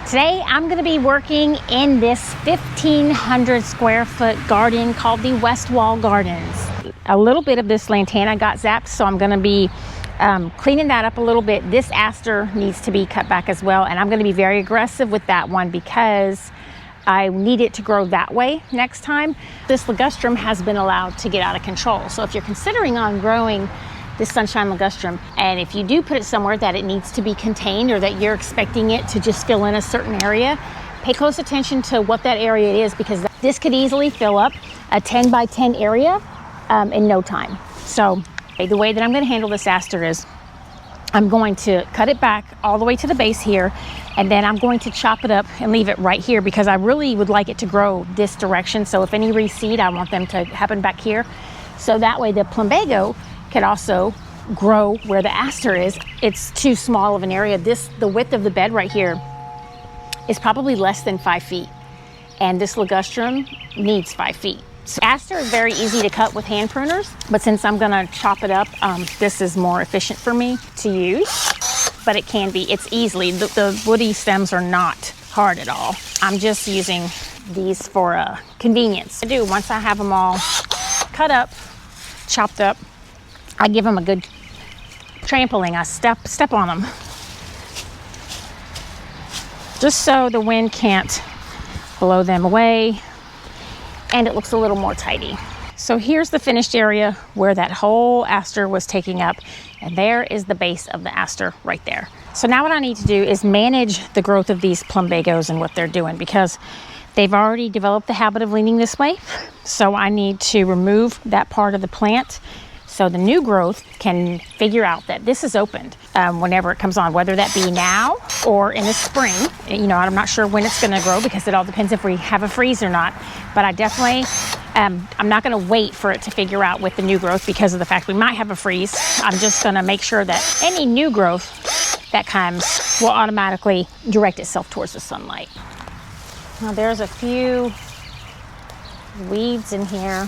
Today I'm going to be working in this 1,500 square foot garden called the West Wall Gardens. A little bit of this lantana got zapped, so I'm going to be cleaning that up a little bit. This aster needs to be cut back as well, and I'm going to be very aggressive with that one because I need it to grow that way next time. This ligustrum has been allowed to get out of control, so if you're considering on growing this sunshine ligustrum, and if you do put it somewhere that it needs to be contained or that you're expecting it to just fill in a certain area, pay close attention to what that area is, because this could easily fill up a 10 by 10 area in no time. So the way that I'm going to handle this aster is I'm going to cut it back all the way to the base here, and then I'm going to chop it up and leave it right here because I really would like it to grow this direction. So if any reseed, I want them to happen back here. So that way the plumbago could also grow where the aster is. It's too small of an area. The width of the bed right here is probably less than 5 feet, and this ligustrum needs 5 feet. So aster is very easy to cut with hand pruners, but since I'm gonna chop it up, this is more efficient for me to use, but it can be, it's easily, the woody stems are not hard at all. I'm just using these for convenience. Once I have them all cut up, chopped up, I give them a good trampling. I step on them, just so the wind can't blow them away, and it looks a little more tidy. So here's the finished area where that whole aster was taking up, and there is the base of the aster right there. So now what I need to do is manage the growth of these plumbagos and what they're doing, because they've already developed the habit of leaning this way. So I need to remove that part of the plant so the new growth can figure out that this is opened whenever it comes on, whether that be now or in the spring. You know, I'm not sure when it's going to grow because it all depends if we have a freeze or not. But I definitely, I'm not going to wait for it to figure out with the new growth because of the fact we might have a freeze. I'm just going to make sure that any new growth that comes will automatically direct itself towards the sunlight. Now there's a few weeds in here.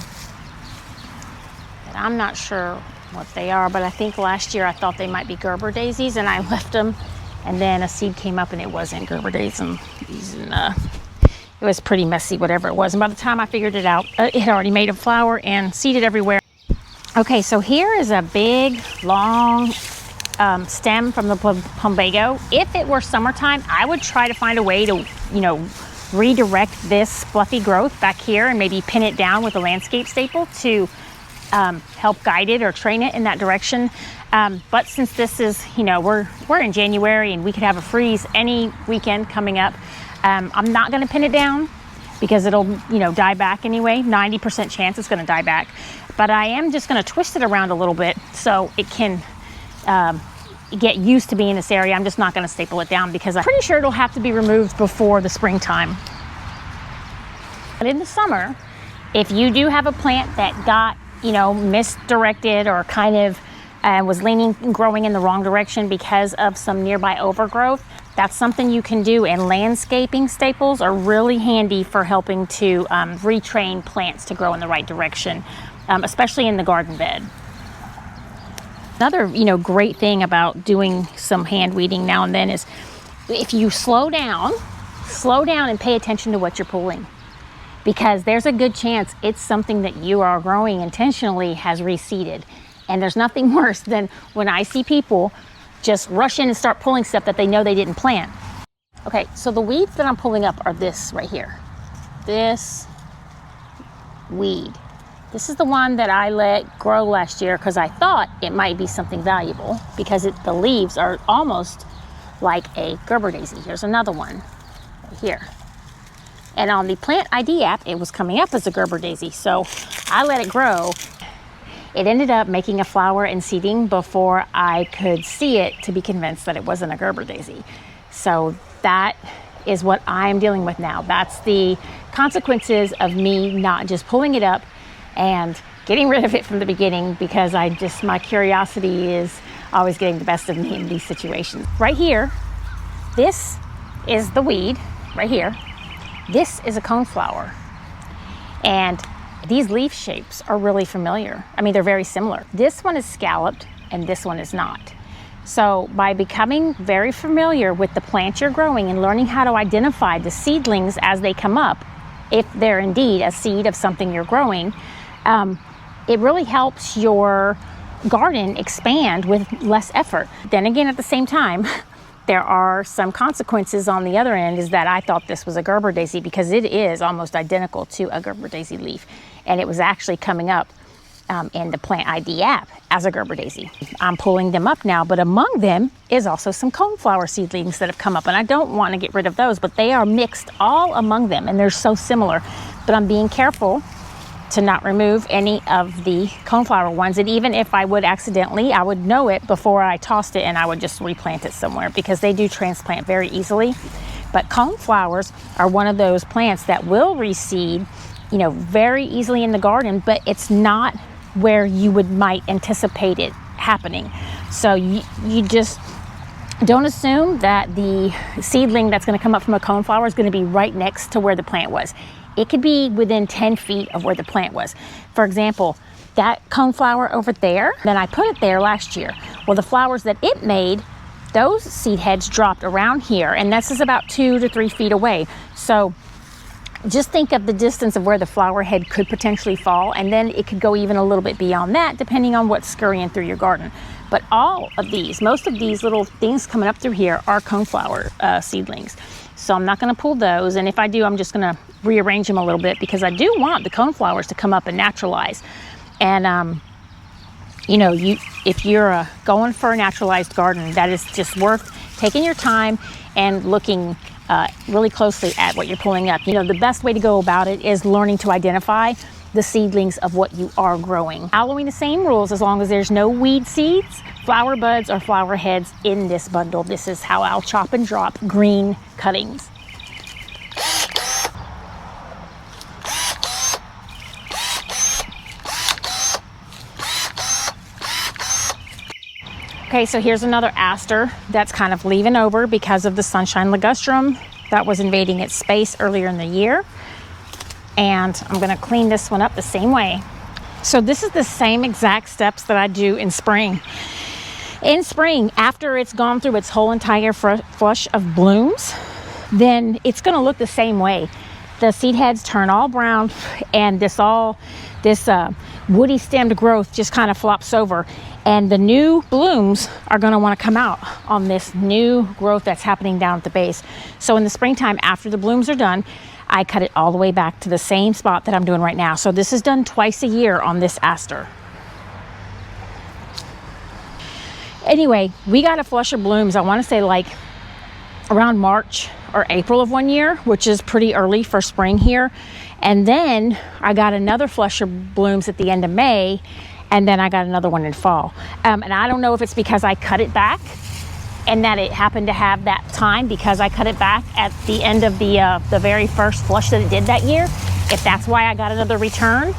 I'm not sure what they are, but I think last year I thought they might be Gerber daisies, and I left them, and then a seed came up and it wasn't Gerber daisies, and it was pretty messy, whatever it was. And by the time I figured it out, it had already made a flower and seeded everywhere. Okay, so here is a big, long stem from the plumbago. If it were summertime, I would try to find a way to, redirect this fluffy growth back here and maybe pin it down with a landscape staple to help guide it or train it in that direction. But since this is, we're in January and we could have a freeze any weekend coming up, I'm not going to pin it down because it'll, die back anyway. 90% chance it's going to die back. But I am just going to twist it around a little bit so it can get used to being in this area. I'm just not going to staple it down because I'm pretty sure it'll have to be removed before the springtime. But in the summer, if you do have a plant that got misdirected or kind of was leaning and growing in the wrong direction because of some nearby overgrowth, that's something you can do, and landscaping staples are really handy for helping to retrain plants to grow in the right direction, especially in the garden bed. Another great thing about doing some hand weeding now and then is if you slow down and pay attention to what you're pulling, because there's a good chance it's something that you are growing intentionally has reseeded. And there's nothing worse than when I see people just rush in and start pulling stuff that they know they didn't plant. Okay, so the weeds that I'm pulling up are this right here. This weed. This is the one that I let grow last year because I thought it might be something valuable because the leaves are almost like a Gerber daisy. Here's another one right here. And on the plant ID app, it was coming up as a Gerber daisy. So I let it grow. It ended up making a flower and seeding before I could see it to be convinced that it wasn't a Gerber daisy. So that is what I'm dealing with now. That's the consequences of me not just pulling it up and getting rid of it from the beginning, because my curiosity is always getting the best of me in these situations. Right here, this is the weed right here. This is a coneflower, and these leaf shapes are really familiar. I mean, they're very similar. This one is scalloped and this one is not. So by becoming very familiar with the plants you're growing and learning how to identify the seedlings as they come up, if they're indeed a seed of something you're growing, it really helps your garden expand with less effort. Then again, at the same time, there are some consequences on the other end, is that I thought this was a Gerber daisy because it is almost identical to a Gerber daisy leaf. And it was actually coming up in the Plant ID app as a Gerber daisy. I'm pulling them up now, but among them is also some coneflower seedlings that have come up, and I don't want to get rid of those, but they are mixed all among them and they're so similar. But I'm being careful to not remove any of the coneflower ones, and even if I would accidentally, I would know it before I tossed it and I would just replant it somewhere, because they do transplant very easily. But coneflowers are one of those plants that will reseed, you know, very easily in the garden, but it's not where you might anticipate it happening. So you just don't assume that the seedling that's going to come up from a coneflower is going to be right next to where the plant was. It could be within 10 feet of where the plant was. For example, that coneflower over there, then I put it there last year. Well, the flowers that it made, those seed heads dropped around here, and this is about 2 to 3 feet away. So just think of the distance of where the flower head could potentially fall, and then it could go even a little bit beyond that, depending on what's scurrying through your garden. But all of these, most of these little things coming up through here are coneflower seedlings. So I'm not going to pull those, and if I do, I'm just going to rearrange them a little bit, because I do want the coneflowers to come up and naturalize. And you know, if you're going for a naturalized garden, that is just worth taking your time and looking really closely at what you're pulling up. You know, the best way to go about it is learning to identify the seedlings of what you are growing. Following the same rules, as long as there's no weed seeds, flower buds, or flower heads in this bundle. This is how I'll chop and drop green cuttings. Okay, so here's another aster that's kind of leaving over because of the sunshine ligustrum that was invading its space earlier in the year. And I'm gonna clean this one up the same way. So this is the same exact steps that I do in spring. In spring, after it's gone through its whole entire flush of blooms, then it's gonna look the same way. The seed heads turn all brown, and this woody stemmed growth just kind of flops over, and the new blooms are going to want to come out on this new growth that's happening down at the base. So in the springtime, after the blooms are done, I cut it all the way back to the same spot that I'm doing right now. So this is done twice a year on this aster. Anyway, we got a flush of blooms, I want to say like around March or April of one year, which is pretty early for spring here. And then I got another flush of blooms at the end of May, and then I got another one in fall. And I don't know if it's because I cut it back and that it happened to have that time because I cut it back at the end of the very first flush that it did that year, if that's why I got another return,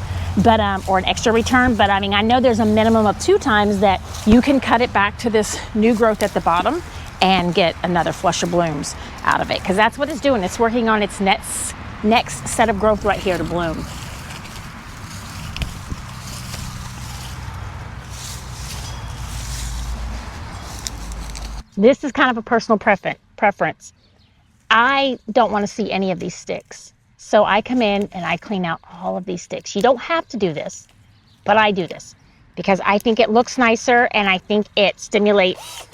but or an extra return. But I mean, I know there's a minimum of 2 times that you can cut it back to this new growth at the bottom and get another flush of blooms out of it, because that's what it's doing. It's working on its next set of growth right here to bloom. This is kind of a personal preference. I don't want to see any of these sticks. So I come in and I clean out all of these sticks. You don't have to do this, but I do this because I think it looks nicer, and I think it stimulates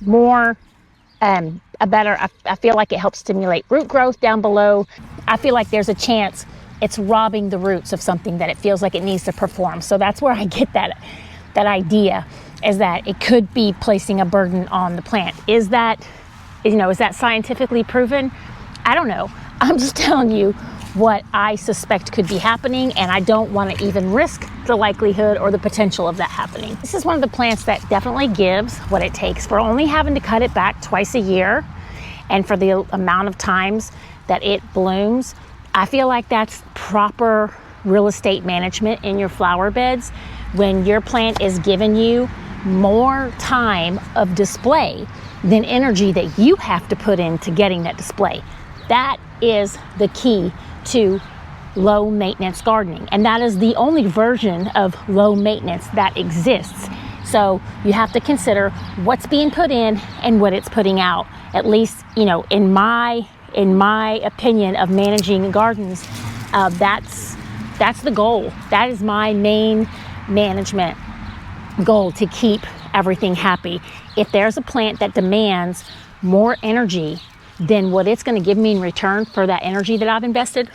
more, I feel like it helps stimulate root growth down below. I feel like there's a chance it's robbing the roots of something that it feels like it needs to perform. So that's where I get that idea, is that it could be placing a burden on the plant. Is that scientifically proven? I don't know. I'm just telling you what I suspect could be happening, and I don't want to even risk the likelihood or the potential of that happening. This is one of the plants that definitely gives what it takes for only having to cut it back twice a year, and for the amount of times that it blooms. I feel like that's proper real estate management in your flower beds, when your plant is giving you more time of display than energy that you have to put into getting that display. That is the key to low maintenance gardening, and that is the only version of low maintenance that exists. So you have to consider what's being put in and what it's putting out. At least, you know, in my opinion of managing gardens, that's the goal. That is my main management goal, to keep everything happy. If there's a plant that demands more energy than what it's going to give me in return for that energy that I've invested,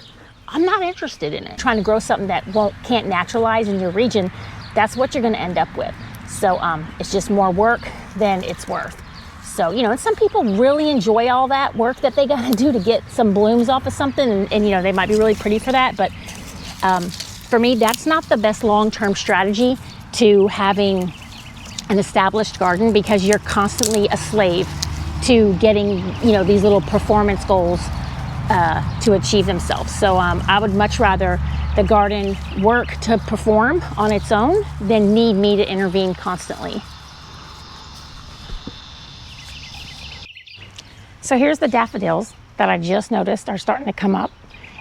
I'm not interested in it. Trying to grow something that can't naturalize in your region, that's what you're going to end up with. So it's just more work than it's worth. So, you know, and some people really enjoy all that work that they got to do to get some blooms off of something, and you know, they might be really pretty for that, but for me, that's not the best long-term strategy to having an established garden, because you're constantly a slave to getting, you know, these little performance goals to achieve themselves. So I would much rather the garden work to perform on its own than need me to intervene constantly. So here's the daffodils that I just noticed are starting to come up,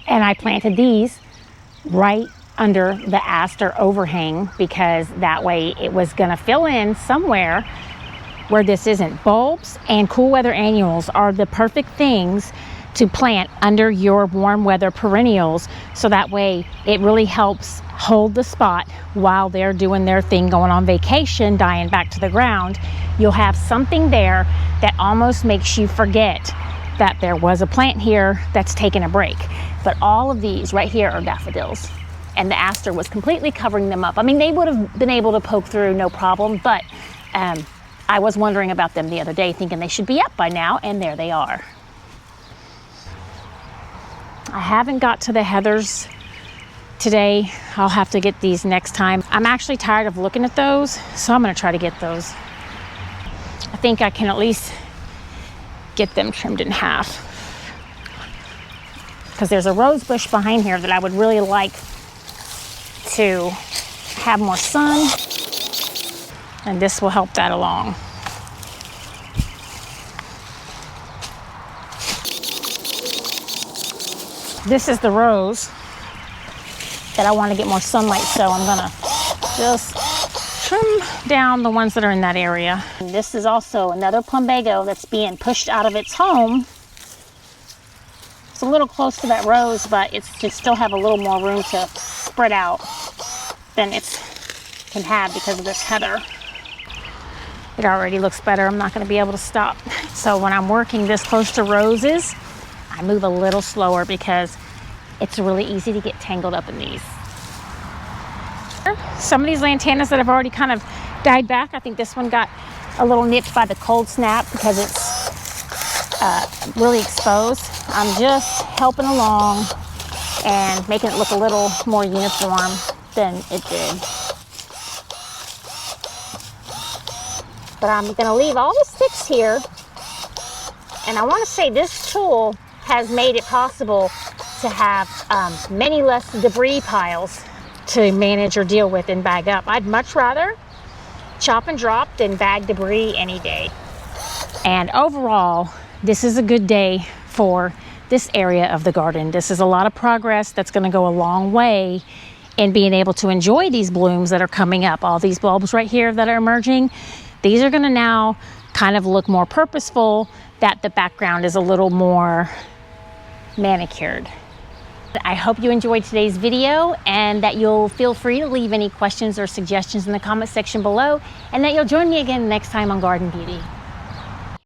and I planted these right under the aster overhang because that way it was going to fill in somewhere where this isn't. Bulbs and cool weather annuals are the perfect things to plant under your warm weather perennials, so that way it really helps hold the spot while they're doing their thing, going on vacation, dying back to the ground. You'll have something there that almost makes you forget that there was a plant here that's taken a break. But all of these right here are daffodils, and the aster was completely covering them up. I mean, they would have been able to poke through no problem, but I was wondering about them the other day, thinking they should be up by now, and there they are. I haven't got to the heathers today. I'll have to get these next time. I'm actually tired of looking at those, so I'm going to try to get those. I think I can at least get them trimmed in half, because there's a rose bush behind here that I would really like to have more sun, and this will help that along. This is the rose that I want to get more sunlight, so I'm gonna just trim down the ones that are in that area. And this is also another plumbago that's being pushed out of its home. It's a little close to that rose, but it should still have a little more room to spread out than it can have because of this heather. It already looks better. I'm not going to be able to stop. So when I'm working this close to roses, I move a little slower because it's really easy to get tangled up in these. Some of these lantanas that have already kind of died back, I think this one got a little nipped by the cold snap because it's really exposed. I'm just helping along and making it look a little more uniform than it did. But I'm going to leave all the sticks here, and I want to say this tool has made it possible to have many less debris piles to manage or deal with and bag up. I'd much rather chop and drop than bag debris any day. And overall, this is a good day for this area of the garden. This is a lot of progress that's going to go a long way in being able to enjoy these blooms that are coming up. All these bulbs right here that are emerging, these are going to now kind of look more purposeful, that the background is a little more manicured. I hope you enjoyed today's video, and that you'll feel free to leave any questions or suggestions in the comment section below, and that you'll join me again next time on Garden Beauty.